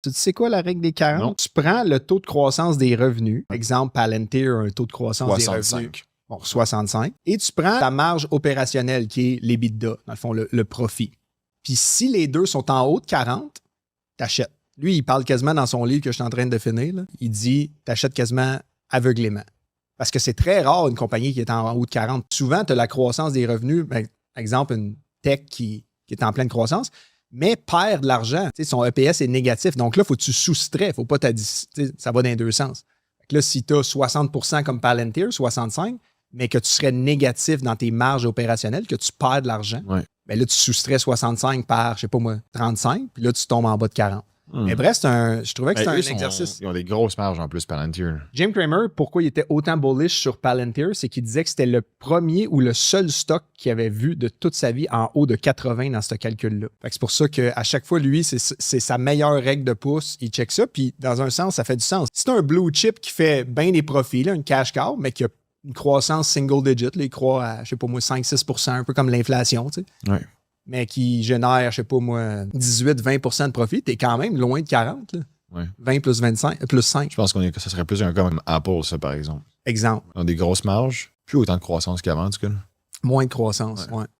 Tu sais quoi la règle des 40? Non. Tu prends le taux de croissance des revenus. Exemple, Palantir a un taux de croissance des revenus. 65. Bon, 65. Et tu prends ta marge opérationnelle qui est l'EBITDA, dans le fond, le profit. Puis si les deux sont en haut de 40, t'achètes. Lui, il parle quasiment dans son livre que je suis en train de finir. Là. Il dit t'achètes quasiment aveuglément. Parce que c'est très rare une compagnie qui est en haut de 40. Souvent, tu as la croissance des revenus. Par exemple, une tech qui est en pleine croissance, mais perd de l'argent. Tu sais, son EPS est négatif. Donc là, il faut que tu soustrais. Faut pas ça va dans les deux sens. Fait que là, si tu as 60% comme Palantir, 65%, mais que tu serais négatif dans tes marges opérationnelles, que tu perds de l'argent, bien là, tu soustrais 65 par, je sais pas moi, 35, puis là, tu tombes en bas de 40. Mais bref, je trouvais que c'était un exercice. Ils ont des grosses marges en plus, Palantir. Jim Cramer, pourquoi il était autant bullish sur Palantir, c'est qu'il disait que c'était le premier ou le seul stock qu'il avait vu de toute sa vie en haut de 80 dans ce calcul-là. Fait que c'est pour ça qu'à chaque fois, lui, c'est sa meilleure règle de pouce. Il check ça, puis dans un sens, ça fait du sens. Si c'est un blue chip qui fait bien des profits, là, une cash cow, mais qui a une croissance single digit, là, il croit à, je sais pas moi, 5-6%, un peu comme l'inflation, tu sais. Ouais. Mais qui génère, je sais pas moi, 18-20% de profit, t'es quand même loin de 40. Là. Ouais. 20 plus 25, plus 5. Je pense que ça serait plus un cas comme Apple, ça, par exemple. Exemple. Ils ont des grosses marges, plus autant de croissance qu'avant, en tout cas. Moins de croissance, ouais.